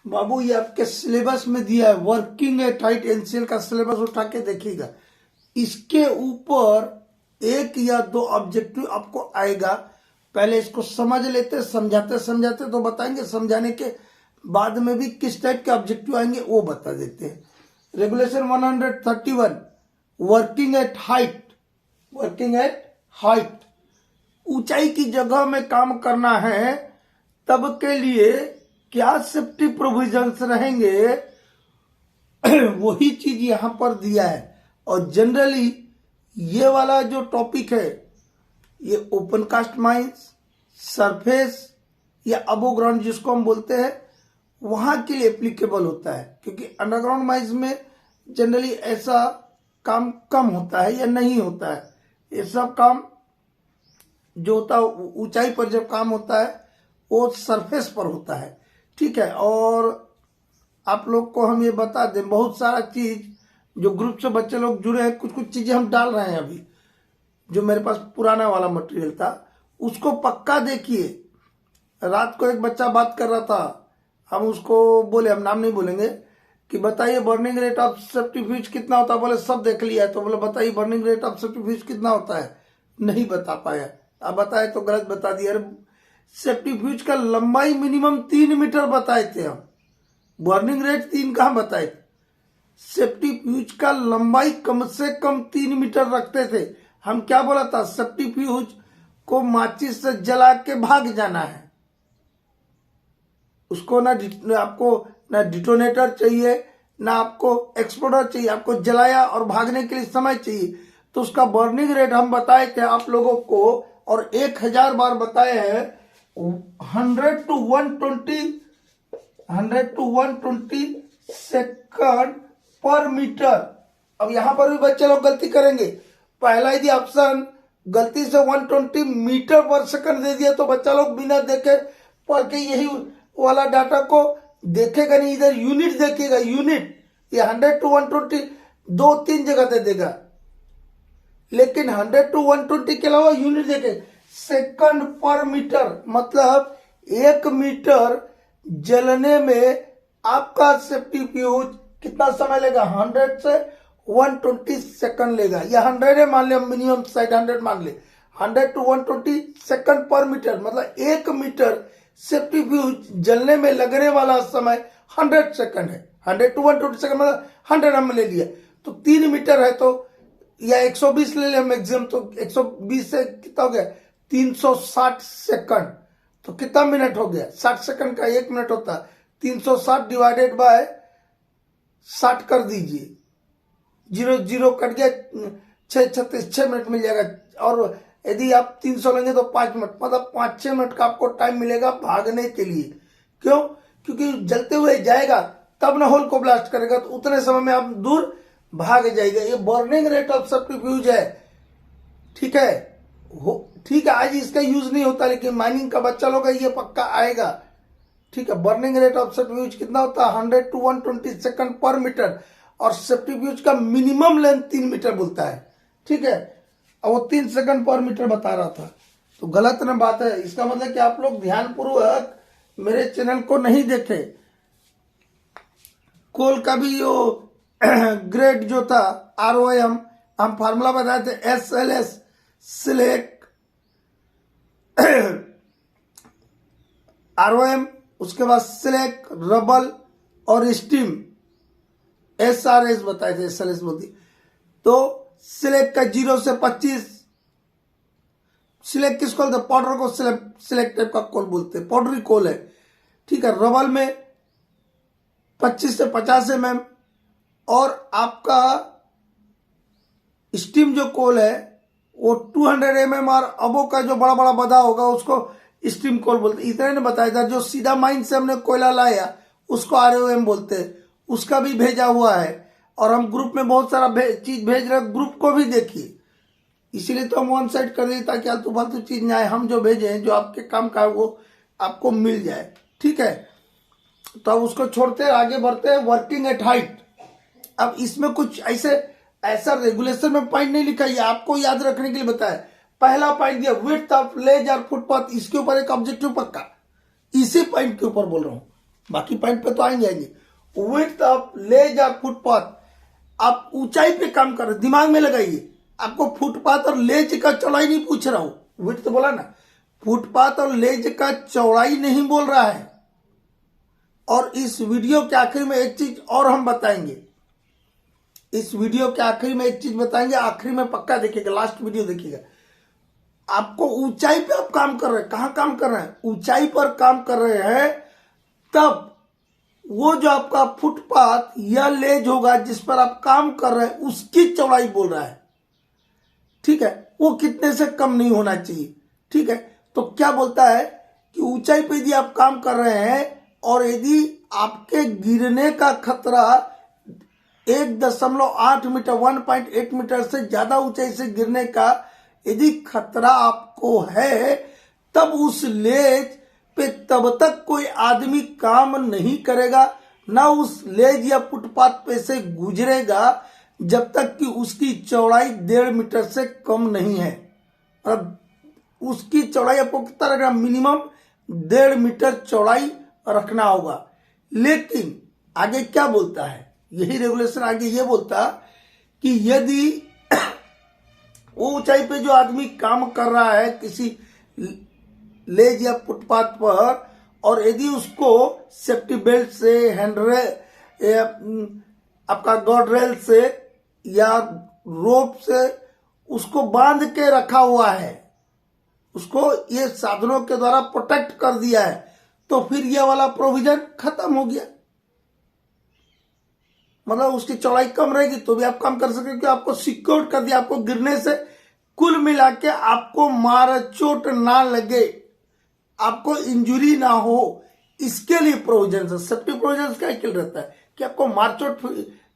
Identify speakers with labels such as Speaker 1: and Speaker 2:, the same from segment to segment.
Speaker 1: बाबू ये आपके सिलेबस में दिया है, वर्किंग एट हाइट एनसीएल का सिलेबस उठा के देखिएगा। इसके ऊपर एक या दो ऑब्जेक्टिव आपको आएगा। पहले इसको समझ लेते, समझाते समझाते तो बताएंगे, समझाने के बाद में भी किस टाइप के ऑब्जेक्टिव आएंगे वो बता देते हैं। Regulation 131 working at height, working at height, ऊंचाई की जगह में काम करना है तब के लिए क्या सेफ्टी प्रोविजंस रहेंगे वही चीज यहां पर दिया है। और जनरली ये वाला जो टॉपिक है ये ओपन कास्ट माइंस, सरफेस या अबो ग्राउंड जिसको हम बोलते हैं वहां के लिए एप्लीकेबल होता है, क्योंकि अंडरग्राउंड माइंस में जनरली ऐसा काम कम होता है या नहीं होता है। ये सब काम जो होता है ऊंचाई पर जब काम होता है वो सरफेस पर होता है, ठीक है। और आप लोग को हम ये बता दें, बहुत सारा चीज जो ग्रुप से बच्चे लोग जुड़े हैं, कुछ कुछ चीजें हम डाल रहे हैं अभी, जो मेरे पास पुराना वाला मटेरियल था उसको पक्का देखिए। रात को एक बच्चा बात कर रहा था, हम उसको बोले, हम नाम नहीं बोलेंगे, कि बताइए burning rate of safety fuse कितना होता है। बोले सब देख लिया है। तो बोले बताइए burning rate of safety fuse कितना होता है, नहीं बता पाया। अब बताए तो गलत बता दिया। अरे सेफ्टी फ्यूज का लंबाई मिनिमम 3 मीटर बताए थे हम, बर्निंग रेट 3 कहां बताए थे। सेफ्टी फ्यूज का लंबाई कम से कम 3 मीटर रखते थे हम। क्या बोला था, सेफ्टी फ्यूज को माचिस से जला के भाग जाना है, उसको ना आपको ना डिटोनेटर चाहिए ना आपको एक्सप्लोडर चाहिए, आपको जलाया और भागने के लिए समय चाहिए। तो उसका बर्निंग रेट हम बताए थे आप लोगों को, और 1000 बार बताए हैं, 100 to 120 सेकंड पर मीटर। अब यहां पर भी बच्चे लोग गलती करेंगे। पहला यदि ऑप्शन गलती से 120 मीटर पर सेकंड दे दिया तो बच्चा लोग बिना देखे पढ़ के यही वाला डाटा को देखेगा नहीं, इधर यूनिट देखेगा, यूनिट। ये 100 to 120 2-3 जगह दे देगा, लेकिन 100 to 120 के अलावा यूनिट देखे। सेकंड पर मीटर मतलब 1 मीटर जलने में आपका सेफ्टी फ्यूज कितना समय लेगा, 100 से 120 सेकंड लेगा। या 100 है मान लिया, मिनिमम साइड 100 मान ले, 100 to 120 सेकंड पर मीटर मतलब 1 मीटर सेफ्टी फ्यूज जलने में लगने वाला समय 100 सेकंड है। 100 to 120 सेकंड मतलब 100 हम ले लिया। तो 3 मीटर है तो, या 120 ले लिया मैक्सिमम, तो 120 से कितना हो गया, 360 सेकंड। तो कितना मिनट हो गया, 60 सेकंड का 1 मिनट होता है, 360 डिवाइडेड बाय 60 कर दीजिए, 0 कट गया, 6 मिनट मिल जाएगा। और यदि आप 300 लेंगे तो 5 मिनट, मतलब 5-6 मिनट का आपको टाइम मिलेगा भागने के लिए। क्यों, क्योंकि जलते हुए जाएगा तब ना होल को ब्लास्ट करेगा, तो उतने समय में आप दूर भाग जाएगा। ये burning rate of safety fuse है, ठीक है। ठीक है, आज इसका यूज नहीं होता, लेकिन माइनिंग का बच्चा लोग ये पक्का आएगा, ठीक है। Burning rate of safety fuse कितना होता है, 100 to 120 सेकंड पर मीटर, और सेफ्टी फ्यूज का मिनिमम लेंथ 3 मीटर बोलता है, ठीक है। और वो 3 सेकंड पर मीटर बता रहा था, तो गलत ना बात है। इसका मतलब कि आप लोग ध्यानपूर्वक मेरे चैनल को नहीं देखे। कोल का भी जो ग्रेड जो था ROM, हम फार्मूला बताए थे, SLS सिलेक्ट ROM, उसके बाद सिलेक्ट, रबल और स्टीम SRS बताए थे, SLS बोलती। तो सिलेक्ट का 0 से 25, सिलेक्ट किसको बोलते, पाउडर को सिलेक्ट टाइप का कोल बोलते हैं, पाउडरी कोल है, ठीक है। रबल में 25 से 50 mm, और आपका स्टीम जो कोल है वो 200 mm, और अबो का जो बड़ा बड़ा बदा होगा उसको स्टीम कोल बोलते हैं। इतना ने बताया था। जो सीधा माइन से हमने कोयला लाया उसको ROM बोलते हैं, उसका भी भेजा हुआ है। और हम ग्रुप में बहुत सारा चीज भेज रहे हैं, ग्रुप को भी देखिए। इसीलिए तो हम वन साइड कर दिए ताकि आलतू फालतू चीज ना आए। हम जो भेजे जो आपके काम का है वो आपको मिल जाए, ठीक है। तो अब उसको छोड़ते हैं, आगे बढ़ते हैं। वर्किंग एट हाइट, अब इसमें कुछ ऐसा रेगुलेशन में पॉइंट नहीं लिखा, ये आपको याद रखने के लिए बताया। पहला पॉइंट दिया width of Lay's or footpath, इसके ऊपर एक ऑब्जेक्टिव पक्का, इसी पॉइंट के ऊपर बोल रहा हूं। बाकी पॉइंट पे तो आएंगे। Width of Lay's or footpath, आप ऊंचाई पे काम कर रहे, दिमाग में लगाइए, आपको फुटपाथ और लेज का चौड़ाई नहीं पूछ रहा हूं, विड्थ तो बोला ना, फुटपाथ और लेज का चौड़ाई नहीं बोल रहा है। और इस वीडियो के आखिर में एक चीज और हम बताएंगे, इस वीडियो के आखिर में एक चीज बताएंगे, आखिर में पक्का देखिएगा, लास्ट वीडियो देखिएगा। आपको ऊंचाई पे आप काम कर रहे हैं, कहां काम कर रहे हैं, ऊंचाई पर काम कर रहे हैं, तब वो जो आपका फुटपाथ या लेज होगा जिस पर आप काम कर रहे हैं उसकी चौड़ाई बोल रहा है, ठीक है, वो कितने से कम नहीं होना चाहिए, ठीक है। तो क्या बोलता है कि ऊंचाई पे यदि आप काम कर रहे हैं और यदि आपके गिरने का खतरा 1.8 मीटर 1.8 मीटर से ज्यादा ऊंचाई से गिरने का यदि खतरा आपको है, तब उस लेज पे तब तक कोई आदमी काम नहीं करेगा, ना उस लेज या फुटपाथ पे से गुजरेगा जब तक कि उसकी चौड़ाई 1.5 मीटर से कम नहीं है। अब उसकी चौड़ाई आपको कितना रखना, मिनिमम 1.5 मीटर चौड़ाई रखना होगा। लेकिन आगे क्या बोलता है, यही रेगुलेशन आगे ये बोलता कि यदि वो ऊंचाई पे जो आदमी काम कर रहा है किसी लेज या फुटपाथ पर, और यदि उसको सेफ्टी बेल्ट से, हैंडरेल, आपका गार्ड रेल से या रोप से उसको बांध के रखा हुआ है, उसको ये साधनों के द्वारा प्रोटेक्ट कर दिया है, तो फिर ये वाला प्रोविजन खत्म हो गया। मतलब उसकी चौड़ाई कम रहेगी तो भी आप काम कर सकते, क्योंकि आपको सिक्योर कर दिया, आपको गिरने से कुल मिला के आपको मार चोट ना लगे, आपको इंजुरी ना हो, इसके लिए प्रोविजन है। सेफ्टी प्रोविजन क्या क्या रहता है कि आपको मार चोट,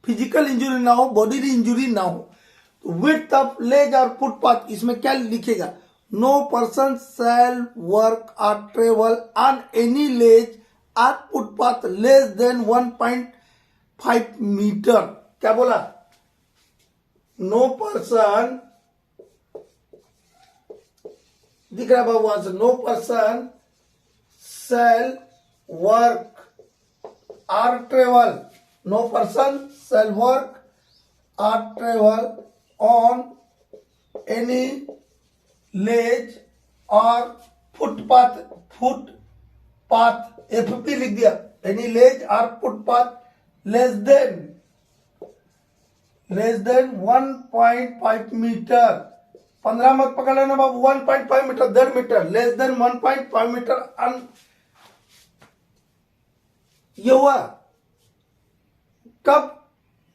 Speaker 1: फिजिकल इंजुरी ना हो, बॉडी इंजुरी ना हो। Width of Lay's or footpath, इसमें क्या लिखेगा, no person shall work or travel on any ledge or footpath less than 1.5 metre. क्या बोला, नो पर्सन, दिख रहा है बाबू वहां से, no person shall work or travel, no person shall work or travel on any ledge or footpath, footpath FP लिख दिया, any ledge or footpath less than 1.5 metre, 15 मत पकड़ लेना बाबू, 1.5 metre, 1.5 metre, less than 1.5 metre. ये हुआ कब,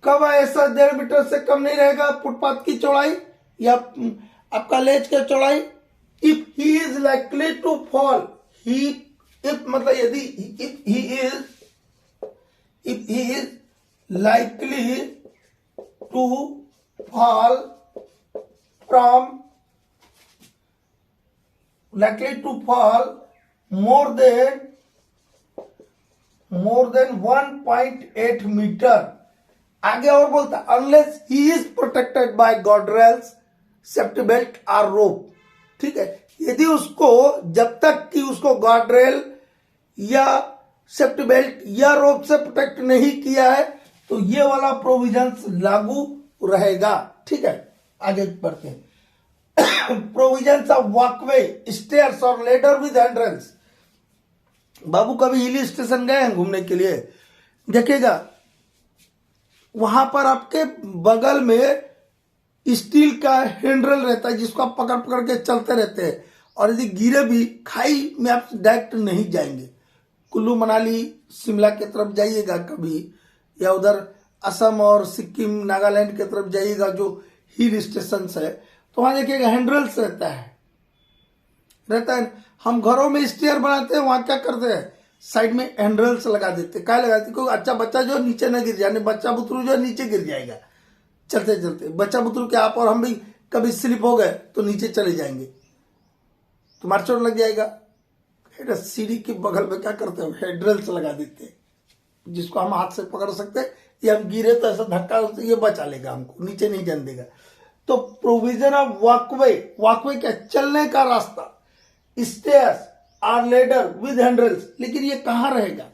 Speaker 1: कब ऐसा 1.5 मीटर से कम नहीं रहेगा फुटपाथ की चौड़ाई या आपका लेज की चौड़ाई, if he is likely to fall, he, if मतलब यदि, if he is likely to fall from likely to fall more than 1.8 metre. आगे और बोलता unless he is protected by guardrails, safety belt और rope, ठीक है। यदि उसको, जब तक कि उसको गार्डरेल या सेफ्टी बेल्ट या रोप से प्रोटेक्ट नहीं किया है, तो ये वाला प्रोविजंस लागू रहेगा, ठीक है। आगे बढ़ते हैं। प्रोविजंस ऑफ वॉकवे, स्टेयर्स और लेडर विद हैंडरेल्स। बाबू कभी हिल स्टेशन गए हैं घूमने के लिए, देखिएगा वहां पर आपके बगल में स्टील का हैंडल रहता है जिसको आप पकड़ पकड़ के चलते रहते हैं, और यदि गिरे भी खाई में आप डायरेक्ट नहीं जाएंगे। कुल्लू मनाली शिमला की तरफ जाइएगा कभी, या उधर असम और सिक्किम नागालैंड की तरफ जाइएगा जो हिल स्टेशन है, तो वहां देखिएगा हैंडल्स रहता है। हम घरों में स्टेयर बनाते हैं, वहां क्या करते हैं, साइड में हैंडल्स लगा देते। क्या लगाते, क्योंकि अच्छा बच्चा जो नीचे न गिर जाए, बच्चा बुतरू जो नीचे गिर जाएगा चलते चलते, बच्चा बुतरू के आप और हम भी कभी स्लिप हो गए तो नीचे चले जाएंगे, तुम्हारा चोट लग जाएगा। सीढ़ी के बगल में क्या करते हैं, हैंडल्स लगा देते हैं, जिसको हम हाथ से पकड़ सकते हैं, ये हम गिरे तो ऐसा धक्का ये बचा लेगा, हमको नीचे नहीं जाने देगा। तो प्रोविजन ऑफ वॉकवे, वॉकवे क्या, चलने का रास्ता, स्टेयर्स और लेडर विद हैंडल्स, लेकिन ये कहां रहेगा,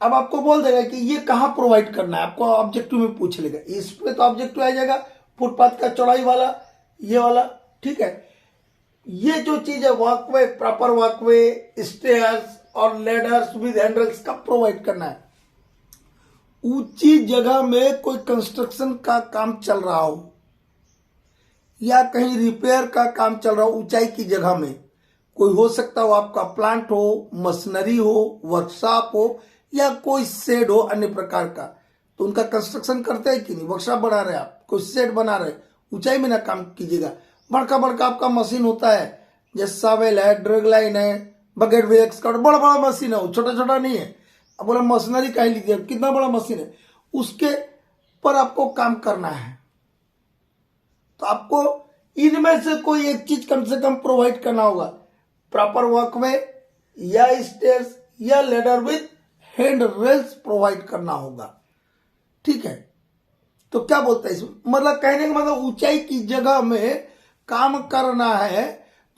Speaker 1: अब आपको बोल देगा कि ये कहाँ प्रोवाइड करना है, आपको ऑब्जेक्टिव में पूछ लेगा। इस पे तो ऑब्जेक्टिव आ जाएगा फुटपाथ का चौड़ाई वाला, ये वाला, ठीक है। ये जो चीज है वॉकवे, प्रॉपर वॉकवे, स्टेयर्स और लेडर्स विद हैंडल्स का प्रोवाइड करना है। ऊंची जगह में कोई कंस्ट्रक्शन का काम चल रहा हो या कहीं रिपेयर का काम चल रहा हो, ऊंचाई की जगह में कोई हो सकता हो, आपका प्लांट हो, मशीनरी हो, वर्कशॉप हो या कोई शेड हो अन्य प्रकार का, तो उनका कंस्ट्रक्शन करते हैं कि नहीं, वर्कशॉप बना रहे आप, कोई शेड बना रहे, ऊंचाई में ना काम कीजिएगा। बड़का बड़का आपका मशीन होता है, जैसे सावेल है, ड्रग लाइन है, बकेट भी एक्सकट, बड़ा बड़ा मशीन है, छोटा छोटा नहीं है। अब बोला मशीनरी कहीं लीजिए, कितना बड़ा मशीन है, उसके पर आपको काम करना है, तो आपको इनमें से कोई एक चीज कम से कम प्रोवाइड करना होगा, प्रॉपर वॉकवे या स्टेयर्स या ladder with hand rails provide करना होगा, ठीक है। तो क्या बोलता है इसमें, मतलब कहने का मतलब ऊंचाई की जगह में काम करना है,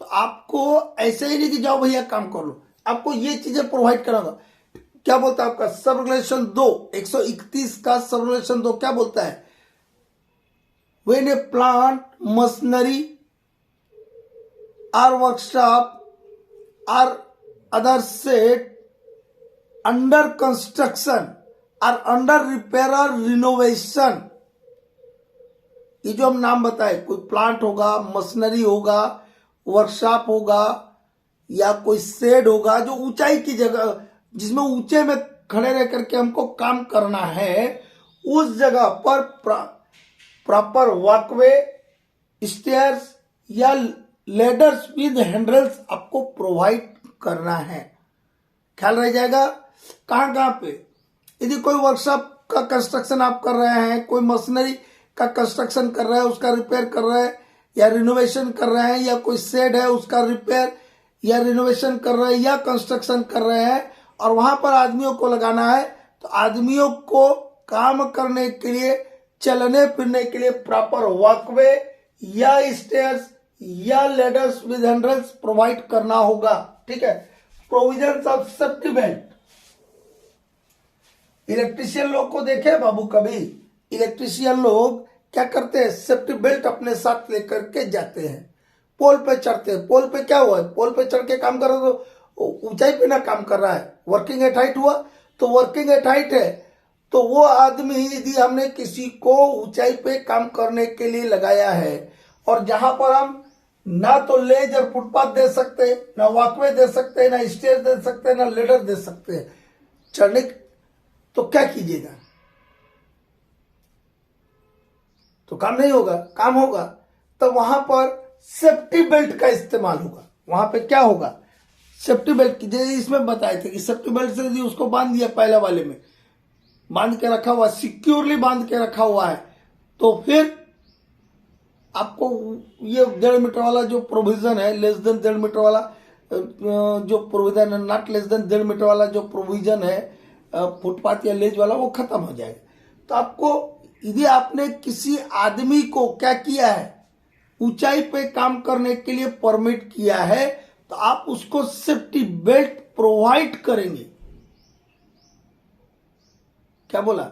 Speaker 1: तो आपको ऐसे ही नहीं कि जाओ भैया काम कर लो, आपको ये चीजें प्रोवाइड करना होगा। क्या बोलता है आपका सब रेगुलेशन 2, 131 का सब रेगुलेशन 2 क्या बोलता है, when a plant, machinery or workshop or other set under construction or under repair or renovation, ये जो हम नाम बताए, कोई प्लांट होगा, मशीनरी होगा, वर्कशॉप होगा या कोई शेड होगा जो ऊंचाई की जगह, जिसमें ऊंचे में खड़े रह करके हमको काम करना है, उस जगह पर प्रॉपर वॉकवे, स्टेयर्स या लेडर्स विद हैंडल्स आपको प्रोवाइड करना है। ख्याल रह जाएगा। कहां कहां पे, यदि कोई वर्कशॉप का कंस्ट्रक्शन आप कर रहे हैं, कोई मशीनरी का कंस्ट्रक्शन कर रहे हैं, उसका रिपेयर कर रहे हैं या रिनोवेशन कर रहे हैं, या कोई शेड है उसका रिपेयर या रिनोवेशन कर रहे हैं या कंस्ट्रक्शन कर रहे हैं, और वहां पर आदमियों को लगाना है, तो आदमियों को काम करने के लिए, चलने फिरने के लिए प्रॉपर वॉकवे या स्टेयर्स या लेडर्स विद हैंडल्स प्रोवाइड करना होगा, ठीक है। Provision of safety belt, electrician लोग को देखे बाबू कभी, इलेक्ट्रिशियन लोग क्या करते हैं, सेफ्टी बेल्ट अपने साथ लेकर के जाते हैं, पोल पे चढ़ते हैं। पोल पे क्या हुआ है, पोल पे चढ़ के काम कर रहे तो ऊंचाई पे ना काम कर रहा है, वर्किंग एट हाइट हुआ, तो वर्किंग एट हाइट है, तो वो आदमी यदि हमने किसी को ऊंचाई पे काम करने के लिए लगाया है, और जहां पर हम ना तो लेज और फुटपाथ दे सकते हैं, ना वॉकवे दे सकते हैं, ना स्टेज दे सकते हैं, ना लेडर दे सकते हैं चढ़ने, तो क्या कीजिएगा, तो काम नहीं होगा। काम होगा तो वहां पर सेफ्टी बेल्ट का इस्तेमाल होगा। वहां पे क्या होगा, सेफ्टी बेल्ट, जैसे इसमें बताए थे कि सेफ्टी बेल्ट से यदि उसको बांध दिया, पहले वाले में बांध के रखा हुआ, सिक्योरली बांध के रखा हुआ है, तो फिर आपको ये 1.5 मीटर वाला जो प्रोविजन है, लेस देन 1.5 मीटर वाला जो प्रोविजन है, नॉट लेस देन 1.5 मीटर वाला जो प्रोविजन है फुटपाथ या लेज वाला, वो खत्म हो जाएगा। तो आपको यदि आपने किसी आदमी को क्या किया है, ऊंचाई पे काम करने के लिए परमिट किया है, तो आप उसको सेफ्टी बेल्ट प्रोवाइड करेंगे। क्या बोला,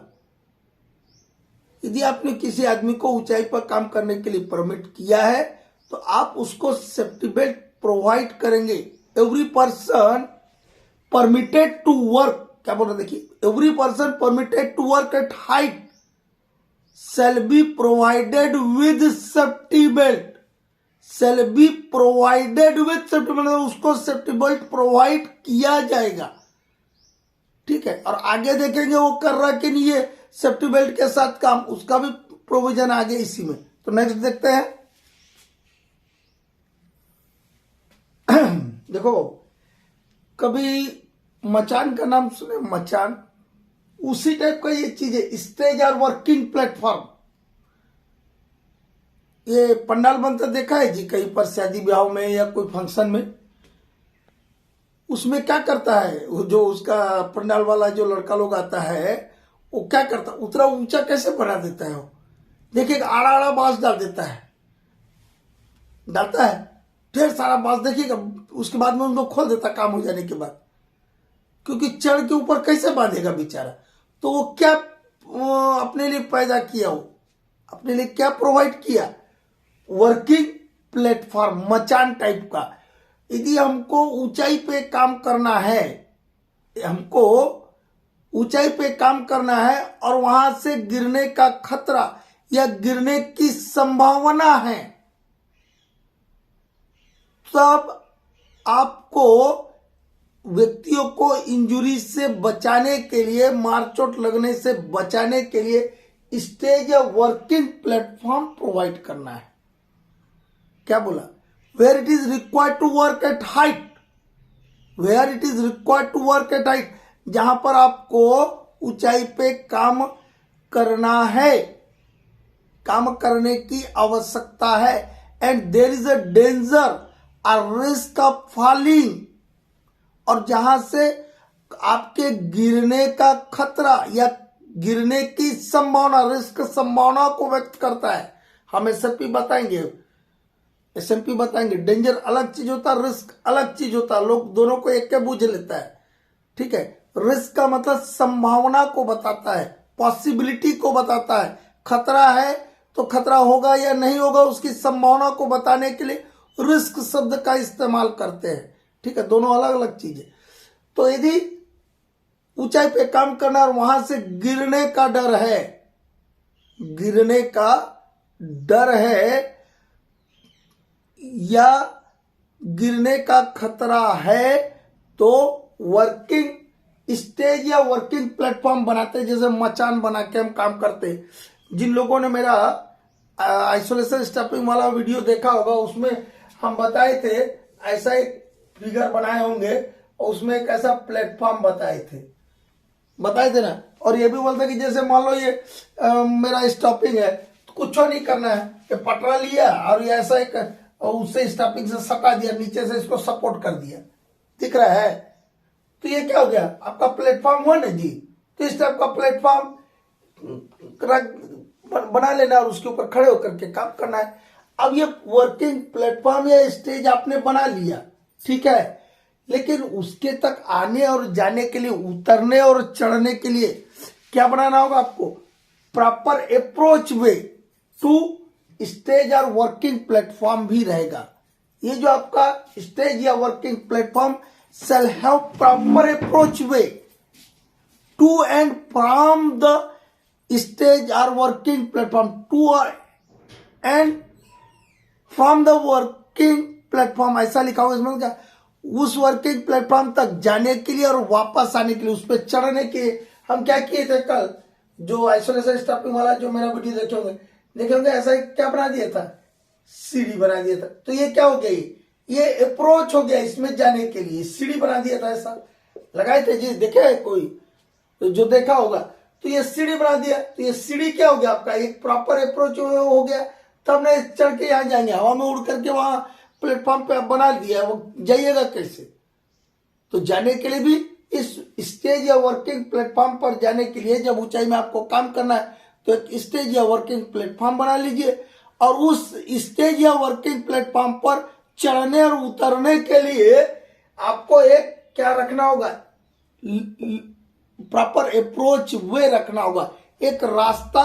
Speaker 1: यदि आपने किसी आदमी को ऊंचाई पर काम करने के लिए परमिट किया है, तो आप उसको सेफ्टी बेल्ट प्रोवाइड करेंगे। Every person permitted to work, क्या बोल रहे देखिए, every person permitted to work at height shall be provided with safety belt, shall be provided with safety belt, उसको सेफ्टी बेल्ट प्रोवाइड किया जाएगा, ठीक है। और आगे देखेंगे वो कर रहा कि नहीं ये सेफ्टी बेल्ट के साथ काम, उसका भी प्रोविजन आगे इसी में। तो नेक्स्ट देखते हैं। देखो, कभी मचान का नाम सुने, मचान, उसी टाइप का ये चीज है, स्टेज और वर्किंग प्लेटफॉर्म। ये पंडाल बनता देखा है जी कहीं पर, शादी ब्याह में या कोई फंक्शन में, उसमें क्या करता है वो जो उसका पंडाल वाला जो लड़का लोग आता है, वो क्या करता है, उतना ऊंचा कैसे बना देता है वो, देखिए आड़ा आड़ा बांस डाल देता है, डालता है ढेर सारा बांस, देखिएगा उसके बाद में उनको खोल देता काम हो जाने के बाद। क्योंकि चढ़ के ऊपर कैसे बांधेगा बेचारा। तो वो क्या अपने लिए पैदा किया, वो अपने लिए क्या प्रोवाइड किया, वर्किंग प्लेटफॉर्म, मचान टाइप का। यदि हमको ऊंचाई पे काम करना है, हमको ऊंचाई पे काम करना है और वहां से गिरने का खतरा या गिरने की संभावना है, तब आपको व्यक्तियों को इंजुरी से बचाने के लिए, मारचोट लगने से बचाने के लिए स्टेज या वर्किंग प्लेटफॉर्म प्रोवाइड करना है। क्या बोला? Where it is required to work at height, where it is required to work at height, जहां पर आपको ऊंचाई पे काम करना है, काम करने की आवश्यकता है। And there is a danger, a risk of falling, और जहां से आपके गिरने का खतरा या गिरने की संभावना, रिस्क संभावना को व्यक्त करता है। हम एसएमपी बताएंगे, एसएमपी बताएंगे। डेंजर अलग चीज होता है, रिस्क अलग चीज होता है, लोग दोनों को एक के बूझ लेता है। ठीक है, रिस्क का मतलब संभावना को बताता है, पॉसिबिलिटी को बताता है। खतरा है तो खतरा होगा या नहीं होगा उसकी संभावना को बताने के लिए रिस्क शब्द का इस्तेमाल करते हैं। ठीक है, दोनों अलग अलग चीजें। तो यदि ऊंचाई पे काम करना और वहां से गिरने का डर है, गिरने का डर है या गिरने का खतरा है, तो वर्किंग स्टेज या वर्किंग प्लेटफॉर्म बनाते हैं, जैसे मचान बना के हम काम करते हैं। जिन लोगों ने मेरा आइसोलेशन स्टॉपिंग वाला वीडियो देखा होगा, उसमें हम बताए थे, ऐसा एक फिगर बनाए होंगे और उसमें एक ऐसा प्लेटफॉर्म बताए थे ना। और ये भी बोलते कि जैसे मान लो ये मेरा स्टॉपिंग है, तो कुछ नहीं करना है, ये पटरा लिया और ये ऐसा एक उससे स्टॉपिंग से सटा दिया, नीचे से इसको सपोर्ट कर दिया, दिख रहा है। तो ये क्या हो गया, आपका प्लेटफॉर्म हुआ ना जी। तो इस टाइप का प्लेटफॉर्म बना लेना और उसके ऊपर खड़े होकर के काम करना है। अब ये वर्किंग प्लेटफॉर्म या स्टेज आपने बना लिया, ठीक है, लेकिन उसके तक आने और जाने के लिए, उतरने और चढ़ने के लिए क्या बनाना होगा आपको? Proper approach way to stage और वर्किंग प्लेटफॉर्म भी रहेगा। ये जो आपका स्टेज या working platform shall have proper approach way to and from the stage or working platform, to and from the working platform, ऐसा लिखा हुआ इसमें क्या, उस वर्किंग प्लेटफॉर्म तक जाने के लिए और वापस आने के लिए, उस पर चढ़ने के लिए हम क्या किए थे कल, जो आइसोलेशन स्टॉपिंग वाला जो मेरा वीडियो देखेंगे ऐसा क्या बना दिया था, सीढ़ी बना दिया था। तो ये क्या हो गया, ये अप्रोच हो गया इसमें जाने के लिए, सीढ़ी बना दिया था, ऐसा लगाए थे जी, देखे है कोई तो जो देखा होगा। तो ये सीढ़ी बना दिया, तो ये सीढ़ी क्या हो गया आपका, एक प्रॉपर अप्रोच हो गया। तब ने चढ़ के यहाँ जाएंगे, हवा में उड़ करके वहां प्लेटफॉर्म पे बना दिया, वो जाइएगा कैसे? तो जाने के लिए भी इस स्टेज या वर्किंग प्लेटफॉर्म पर जाने के लिए, जब ऊंचाई में आपको काम करना है तो एक स्टेज या वर्किंग प्लेटफॉर्म बना लीजिए, और उस स्टेज या वर्किंग प्लेटफॉर्म पर चढ़ने और उतरने के लिए आपको एक क्या रखना होगा, प्रॉपर अप्रोच वे रखना होगा, एक रास्ता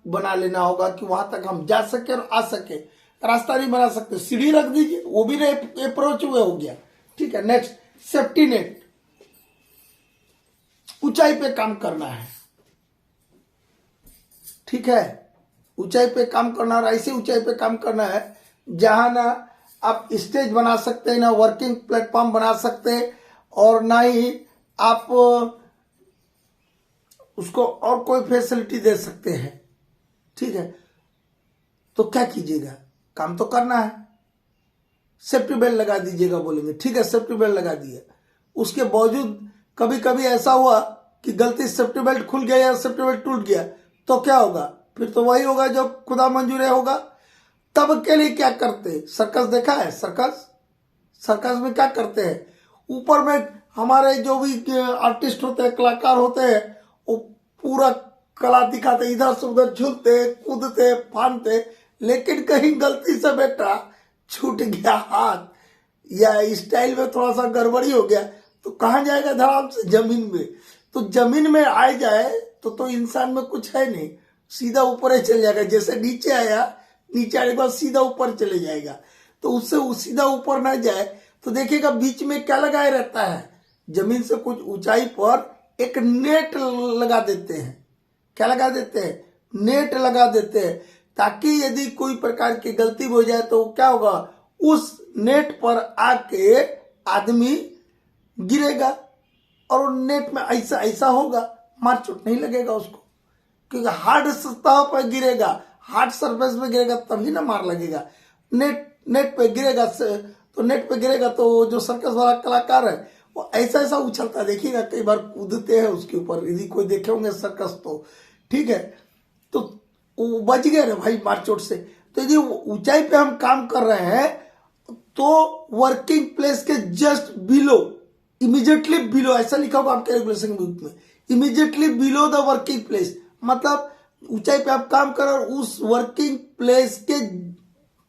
Speaker 1: बना लेना होगा कि वहां तक हम जा सके और आ सके। रास्ता नहीं बना सकते, सीढ़ी रख दीजिए, वो भी नहीं अप्रोच वे हो गया। ठीक है, नेक्स्ट सेफ्टी नेट। ऊंचाई पे काम करना है, ठीक है, ऊंचाई पे काम करना, और ऐसी ऊंचाई पे काम करना है जहां ना आप स्टेज बना सकते हैं, ना वर्किंग प्लेटफॉर्म बना सकते हैं, और ना ही आप उसको और कोई फैसिलिटी दे सकते हैं। ठीक है, तो क्या कीजिएगा, काम तो करना है, सेफ्टी बेल्ट लगा दीजिएगा बोलेंगे, ठीक है, सेफ्टी बेल्ट लगा दिया। उसके बावजूद कभी कभी ऐसा हुआ कि गलती सेफ्टी बेल्ट खुल गया या सेफ्टी बेल्ट टूट गया, तो क्या होगा, फिर तो वही होगा जो खुदा मंजूर होगा। तब के लिए क्या करते हैं, सर्कस देखा है, सर्कस में क्या करते हैं, ऊपर में हमारे जो भी आर्टिस्ट होते हैं, कलाकार होते हैं, वो पूरा कला दिखाते, इधर से उधर झूलते, कूदते, फानते, लेकिन कहीं गलती से बेटा छूट गया हाथ या स्टाइल में थोड़ा सा गड़बड़ी हो गया, तो कहाँ जाएगा धड़ाम से? जमीन में। तो जमीन में आ जाए तो इंसान में कुछ है नहीं, सीधा ऊपर ही चल जाएगा। जैसे नीचे आया, नीचे आने के बाद सीधा ऊपर चले जाएगा। तो उससे सीधा ऊपर ना जाए तो देखिएगा बीच में क्या लगाए रहता है, जमीन से कुछ ऊंचाई पर एक नेट लगा देते हैं। क्या लगा देते हैं? नेट लगा देते हैं, ताकि यदि कोई प्रकार की गलती हो जाए तो क्या होगा, उस नेट पर आके आदमी गिरेगा और नेट में ऐसा ऐसा होगा, मार चोट नहीं लगेगा उसको, क्योंकि हार्ड सतह पर गिरेगा, हार्ड सरफेस पे गिरेगा तभी ना मार लगेगा। नेट पे गिरेगा, तो नेट पे गिरेगा तो जो सर्कस वाला कलाकार है वो ऐसा ऐसा उछलता है, देखिएगा कई बार कूदते हैं उसके ऊपर, यदि कोई देखे होंगे सर्कस तो ठीक है। तो वो बच गए ना भाई मार चोट से। तो यदि ऊंचाई पे हम काम कर रहे हैं तो वर्किंग प्लेस के जस्ट बिलो, इमीडिएटली बिलो, ऐसा लिखा होगा आपके रेगुलेशन बुक में, immediately below the working place, मतलब ऊंचाई पे आप काम कर रहे हो, उस वर्किंग प्लेस के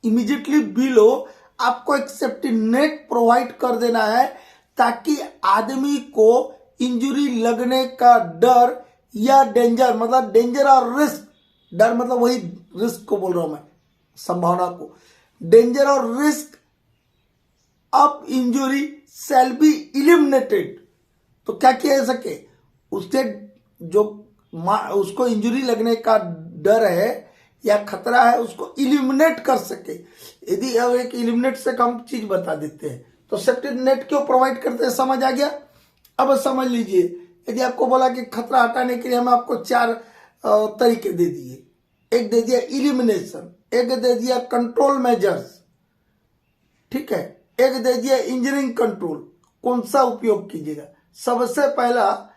Speaker 1: इमीडिएटली बिलो आपको एक सेफ्टी नेट प्रोवाइड कर देना है, ताकि आदमी को इंजरी लगने का डर या डेंजर, मतलब डेंजर और रिस्क, डर मतलब वही रिस्क को बोल रहा हूं मैं, संभावना को, डेंजर और risk of injury shall be eliminated. तो क्या किया जा सके, उससे जो उसको इंजुरी लगने का डर है या खतरा है उसको इलिमिनेट कर सके। यदि अब एक इलिमिनेट से कम चीज बता देते हैं तो सेफ्टी नेट क्यों प्रोवाइड करते हैं, समझ आ गया? अब समझ लीजिए, यदि आपको बोला कि खतरा हटाने के लिए हम आपको 4 तरीके दे दिए, एक दे दिया इलिमिनेशन, एक दे दिया कंट्रोल मेजर्स, ठीक है, एक दे दिया इंजीनियरिंग कंट्रोल, कौन सा उपयोग कीजिएगा? सबसे पहला,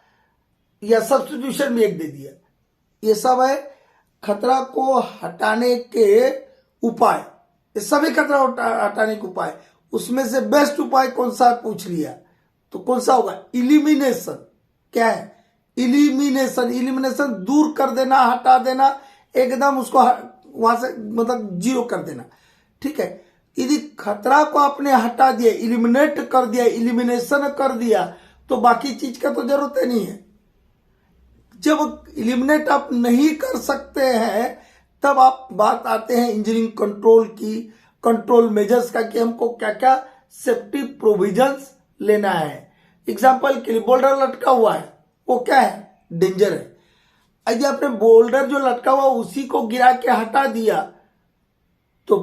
Speaker 1: या सब्स्टिट्यूशन भी एक दे दिया। ये सब है खतरा को हटाने के उपाय, ये सभी खतरा हटाने के उपाय, उसमें से बेस्ट उपाय कौन सा पूछ लिया तो कौन सा होगा? इलिमिनेशन। क्या है? इलिमिनेशन। इलिमिनेशन दूर कर देना, हटा देना, एकदम उसको वहां से मतलब जीरो कर देना, ठीक है। यदि खतरा को आपने हटा दिया, इलिमिनेट कर दिया, इलिमिनेशन कर दिया, तो बाकी चीज का तो जरूरत ही नहीं है। जब इलिमिनेट आप नहीं कर सकते हैं तब आप बात आते हैं इंजीनियरिंग कंट्रोल की, कंट्रोल मेजर्स का, कि हमको क्या क्या सेफ्टी प्रोविजंस लेना है। एग्जांपल के लिए बोल्डर लटका हुआ है, वो क्या है? डेंजर है। यदि आपने बोल्डर जो लटका हुआ उसी को गिरा के हटा दिया तो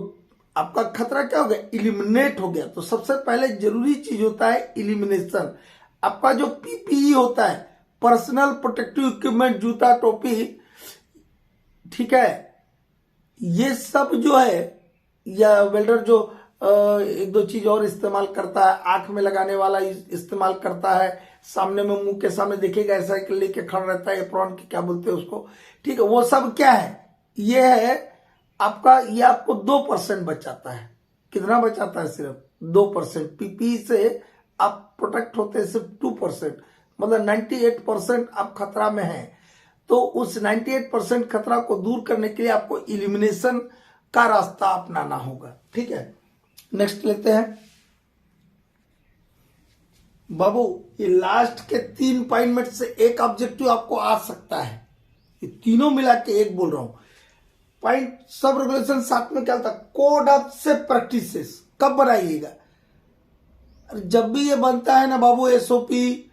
Speaker 1: आपका खतरा क्या हो गया? इलिमिनेट हो गया। तो सबसे पहले जरूरी चीज होता है इलिमिनेशन। आपका जो पीपीई होता है, पर्सनल प्रोटेक्टिव इक्विपमेंट, जूता, टोपी, ठीक है, ये सब जो है, या वेल्डर जो एक दो चीज और इस्तेमाल करता है, आंख में लगाने वाला इस्तेमाल करता है, सामने में मुंह के सामने देखिएगा ऐसा लेके खड़ा रहता है, एप्रॉन की क्या बोलते हैं उसको, ठीक है, वो सब क्या है? ये है आपका, ये आपको 2% बचाता है। कितना बचाता है? सिर्फ 2%। पीपी से आप प्रोटेक्ट होते हैं सिर्फ 2%, मतलब 98% आप खतरा में हैं। तो उस 98% खतरा को दूर करने के लिए आपको इलिमिनेशन का रास्ता अपनाना होगा, ठीक है। नेक्स्ट लेते हैं बाबू, ये लास्ट के 3 पॉइंट में से एक ऑब्जेक्टिव आपको आ सकता है, ये तीनों मिला के एक बोल रहा हूं पॉइंट। सब रेगुलेशन साथ में क्या होता है? कोड ऑफ सेफ प्रैक्टिसेस कब बनाइएगा? जब भी ये बनता है ना बाबू, एसओपी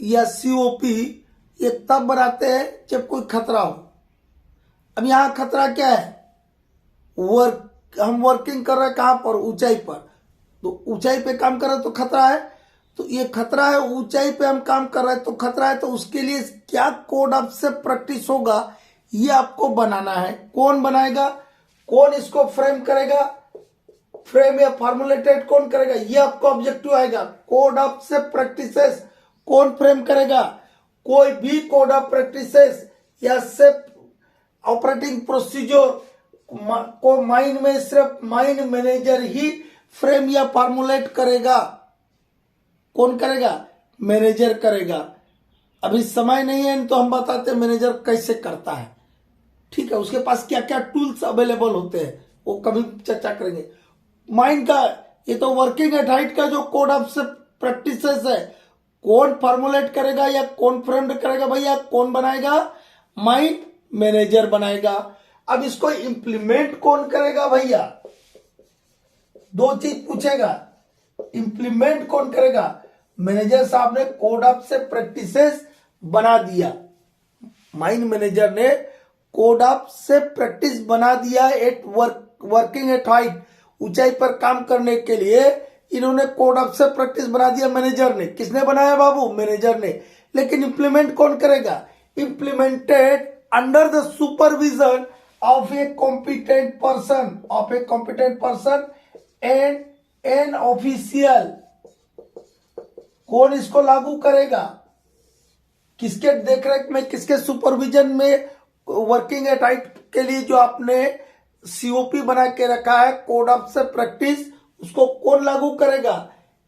Speaker 1: या सीओपी, ये तब बनाते हैं जब कोई खतरा हो। अब यहां खतरा क्या है? हम वर्किंग कर रहे हैं कहां पर? ऊंचाई पर। तो ऊंचाई पे काम कर रहे हैं तो खतरा है, तो ये खतरा है, ऊंचाई पे हम काम कर रहे हैं तो खतरा है। तो उसके लिए क्या कोड ऑफ सेफ प्रैक्टिस होगा, ये आपको बनाना है। कौन बनाएगा? कौन इसको फ्रेम करेगा? फ्रेम या फॉर्मुलेटेड कौन करेगा? ये आपको ऑब्जेक्टिव आएगा। कोड ऑफ सेफ प्रैक्टिसेस कौन फ्रेम करेगा? कोई भी कोड ऑफ प्रैक्टिसेस या सेफ ऑपरेटिंग प्रोसीजर को माइन में सिर्फ माइन मैनेजर ही फ्रेम या फॉर्मुलेट करेगा। कौन करेगा? मैनेजर करेगा। अभी समय नहीं है तो हम बताते हैं मैनेजर कैसे करता है, ठीक है। उसके पास क्या क्या टूल्स अवेलेबल होते हैं वो कभी चर्चा करेंगे। माइन का, ये तो वर्किंग एट हाइट का जो कोड ऑफ सेफ प्रैक्टिसेस है कौन फॉर्मुलेट करेगा या कौन फ्रेम करेगा भैया, कौन बनाएगा, माइन मैनेजर बनाएगा। अब इसको इंप्लीमेंट कौन करेगा भैया, दो चीज पूछेगा, इंप्लीमेंट कौन करेगा, मैनेजर साहब ने कोड ऑफ से प्रैक्टिसेस बना दिया, माइन मैनेजर ने कोड ऑफ से प्रैक्टिस बना दिया एट वर्किंग एट हाइट, ऊंचाई पर काम करने के लिए इन्होंने कोड ऑफ से प्रैक्टिस बना दिया मैनेजर ने। किसने बनाया बाबू, मैनेजर ने। लेकिन इंप्लीमेंट कौन करेगा, implemented under the supervision of a competent person, of a competent person and an official. कौन इसको लागू करेगा, किसके देखरेख में, किसके सुपरविजन में, वर्किंग एट हाइट के लिए जो आपने सीओपी बना के रखा है कोड ऑफ से प्रैक्टिस, उसको कौन लागू करेगा,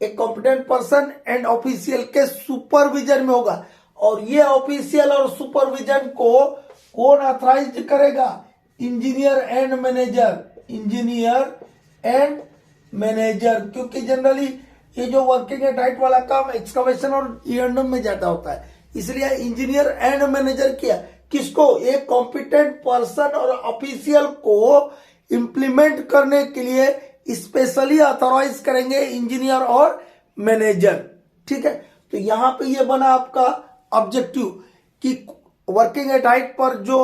Speaker 1: एक कॉम्पिटेंट पर्सन एंड ऑफिशियल के सुपरविजन में होगा। और ये ऑफिशियल और सुपरविजन को कौन ऑथराइज करेगा, engineer and manager, engineer and manager. क्योंकि जनरली ये जो वर्किंग एट हाइट वाला काम एक्सकवेशन और ईएनएम में ज्यादा होता है, इसलिए इंजीनियर एंड मैनेजर किया। किसको, एक कॉम्पिटेंट पर्सन और ऑफिशियल को इंप्लीमेंट करने के लिए स्पेशली ऑथराइज करेंगे इंजीनियर और मैनेजर। ठीक है, तो यहां पे ये बना आपका ऑब्जेक्टिव कि वर्किंग एट हाइट पर जो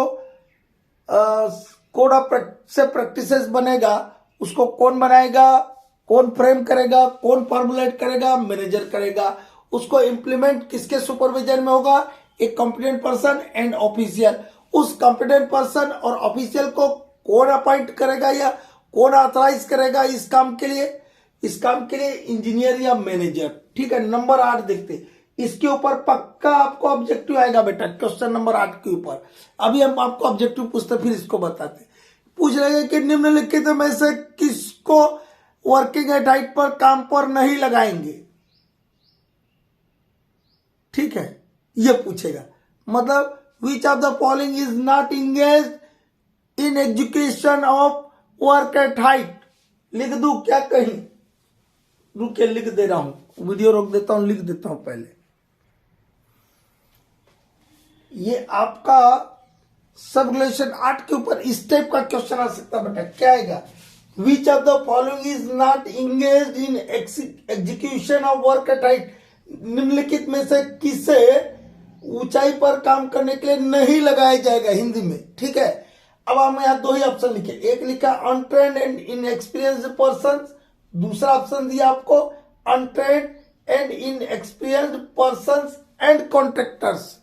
Speaker 1: कोड ऑफ से प्रैक्टिसेस बनेगा उसको कौन बनाएगा, कौन फ्रेम करेगा, कौन फॉर्मुलेट करेगा, मैनेजर करेगा। उसको इंप्लीमेंट किसके सुपरविजन में होगा, एक कॉम्पिटेंट पर्सन एंड ऑफिशियल। उस कॉम्पिटेंट पर्सन और ऑफिशियल को कौन अपॉइंट करेगा या कौन ऑथराइज करेगा इस काम के लिए, इस काम के लिए इंजीनियर या मैनेजर। ठीक है, नंबर 8 देखते, इसके ऊपर पक्का आपको ऑब्जेक्टिव आएगा बेटा, क्वेश्चन नंबर 8 के ऊपर। अभी हम आपको ऑब्जेक्टिव पूछते फिर इसको बताते। पूछ रहे हैं कि निम्नलिखित में से किसको वर्किंग एट हाइट पर काम पर नहीं लगाएंगे। ठीक है, ये पूछेगा, मतलब which of the following is not engage in education of work at height. लिख दूं क्या कहीं, रुके लिख दे रहा हूं, वीडियो रोक देता हूं, लिख देता हूं पहले। ये आपका सब रिलेशन 8 के ऊपर इस टाइप का क्वेश्चन आ सकता है बेटा। क्या आएगा, which of the following is not engage in execution of work at height. निम्नलिखित में से किसे ऊंचाई पर काम करने के लिए नहीं लगाया जाएगा, हिंदी में। ठीक है, अब हम यहां 2 ही ऑप्शन लिखे, एक लिखा अनट्रेन्ड एंड इनएक्सपीरियंस्ड पर्सन, दूसरा ऑप्शन दिया आपको untrained and inexperienced person and contractors.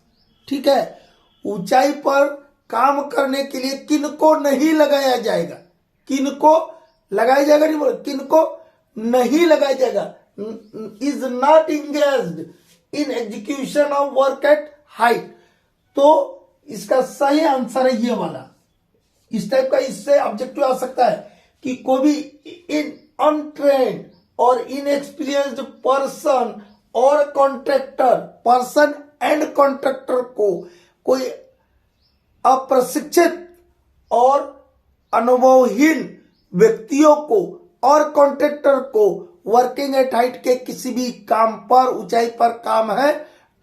Speaker 1: ठीक है, ऊंचाई पर काम करने के लिए किनको नहीं लगाया जाएगा, किनको लगाया जाएगा, नहीं बोलो, किनको नहीं लगाया जाएगा, is not engaged in execution of work at height. तो इसका सही आंसर है ये वाला। इस टाइप का इससे ऑब्जेक्टिव आ सकता है कि कोई भी इन अनट्रेन्ड और इनएक्सपीरियंस्ड पर्सन और कॉन्ट्रैक्टर, पर्सन एंड कॉन्ट्रैक्टर को, कोई अप्रशिक्षित और अनुभवहीन व्यक्तियों को और कॉन्ट्रैक्टर को वर्किंग एट हाइट के किसी भी काम पर, ऊंचाई पर काम है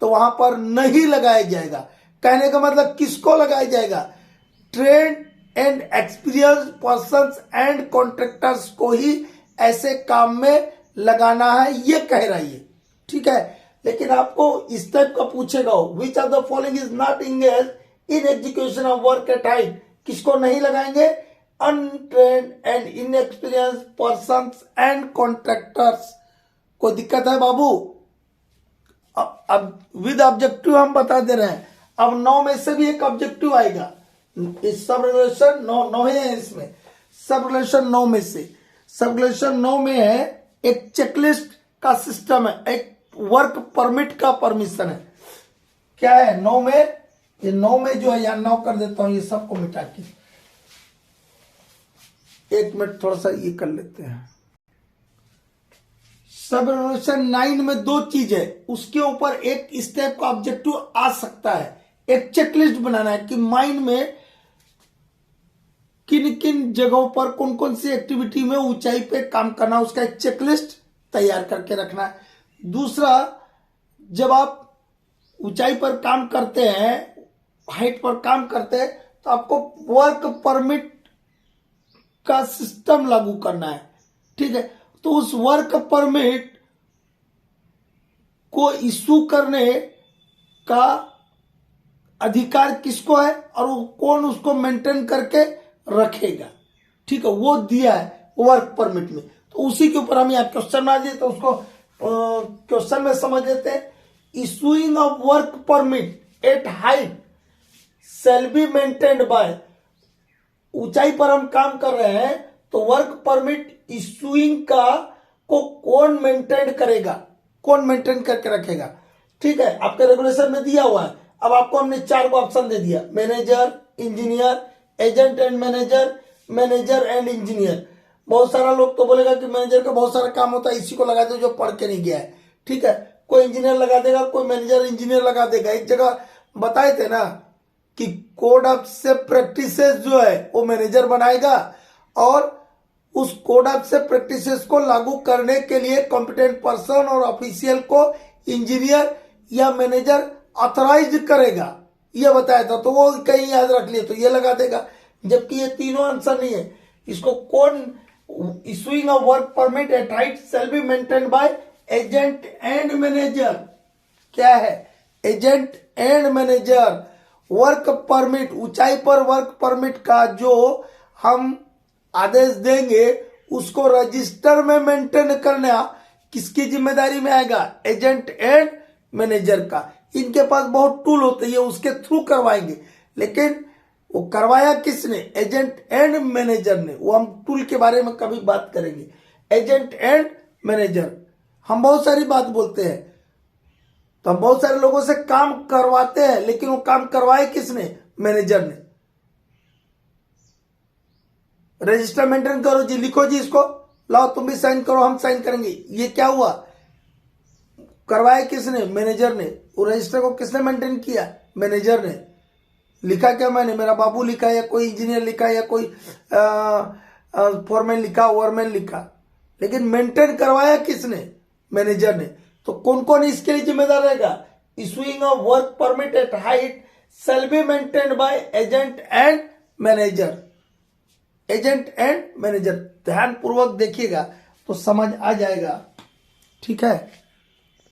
Speaker 1: तो वहां पर नहीं लगाया जाएगा। कहने का मतलब किसको लगाया जाएगा, trend and experience persons and contractors को ही ऐसे काम में लगाना है, ये कह रहा है। ठीक है, लेकिन आपको इस टाइप का पूछेगा, which of the following is not engage in execution of work at height, किसको नहीं लगाएंगे, untrained and inexperience persons and contractors. कोई दिक्कत है बाबू? अब विद ऑब्जेक्टिव हम बता दे रहे हैं। अब 9 में से भी एक ऑब्जेक्टिव आएगा, इस सब रिलेशन 9 है, इसमें सब रिलेशन 9 में से, सब रिलेशन 9 में है एक चेकलिस्ट का सिस्टम है, एक वर्क परमिट का परमिशन है। क्या है 9 में, ये 9 में जो है, यहां 9 कर देता हूं, ये सबको मिटा के 1 मिनट थोड़ा सा ये कर लेते हैं। सब रिलेशन 9 में 2 चीज है, उसके ऊपर एक इस टाइप का ऑब्जेक्टिव आ सकता है। एक चेकलिस्ट बनाना है कि माइंड में किन किन जगहों पर कौन कौन सी एक्टिविटी में ऊंचाई पे काम करना, उसका एक चेकलिस्ट तैयार करके रखना है। दूसरा, जब आप ऊंचाई पर काम करते हैं, हाइट पर काम करते हैं, तो आपको वर्क परमिट का सिस्टम लागू करना है, ठीक है। तो उस वर्क परमिट को इशू करने का अधिकार किसको है और वो कौन उसको मेंटेन करके रखेगा, ठीक है, वो दिया है वर्क परमिट में। तो उसी के ऊपर हम यहाँ क्वेश्चन बना दिए, तो उसको क्वेश्चन में समझ लेते हैं। Issuing of work permit at height shall be maintained by, ऊंचाई पर हम काम कर रहे हैं तो वर्क परमिट इशूइंग का को कौन मेंटेन करेगा, कौन मेंटेन करके रखेगा, ठीक है, आपके रेगुलेशन में दिया हुआ है। अब आपको हमने 4 को ऑप्शन दे दिया, manager, engineer, agent and manager, manager and engineer. बहुत सारा लोग तो बोलेगा कि मैनेजर का बहुत सारा काम होता है, इसी को लगा दो जो पढ़ के नहीं गया है, ठीक है। कोई इंजीनियर लगा देगा, कोई मैनेजर इंजीनियर लगा देगा। एक जगह बताए थे ना कि कोड ऑफ से प्रैक्टिसेस जो है वो मैनेजर बनाएगा और उस कोड ऑफ से प्रैक्टिसेस को लागू करने के लिए कॉम्पिटेंट पर्सन और ऑफिशियल को इंजीनियर या मैनेजर ऑथराइज करेगा, ये बताया था। तो वो कहीं याद रख लिए तो ये लगा देगा, जबकि ये तीनों आंसर नहीं है। इसको कौन issuing of work permit at height shall be maintained by agent and manager, क्या है, agent and manager. Work permit, ऊंचाई पर वर्क परमिट का जो हम आदेश देंगे उसको रजिस्टर में मेंटेन करना किसकी जिम्मेदारी में आएगा, एजेंट एंड मैनेजर का। इनके पास बहुत टूल होते हैं, ये उसके थ्रू करवाएंगे, लेकिन वो करवाया किसने, एजेंट एंड मैनेजर ने। वो हम टूल के बारे में कभी बात करेंगे। एजेंट एंड मैनेजर, हम बहुत सारी बात बोलते हैं, तो हम बहुत सारे लोगों से काम करवाते हैं, लेकिन वो काम करवाए किसने, मैनेजर ने। रजिस्टर मेंटेन करो जी, लिखो जी इसको, लाओ तुम भी साइन करो, हम साइन करेंगे। ये क्या हुआ, करवाया किसने, मैनेजर ने। वो रजिस्टर को किसने मेंटेन किया, मैनेजर ने। लिखा क्या मैंने, मेरा बाबू लिखा या कोई इंजीनियर लिखा या कोई फोरमैन लिखा, ओवरमैन लिखा, लेकिन मेंटेन करवाया किसने, मैनेजर ने। तो कौन कौन इसके लिए जिम्मेदार रहेगा, issuing of work permit at height shall be maintained by agent and manager, agent and manager. ध्यान पूर्वक देखिएगा तो समझ आ जाएगा, ठीक है।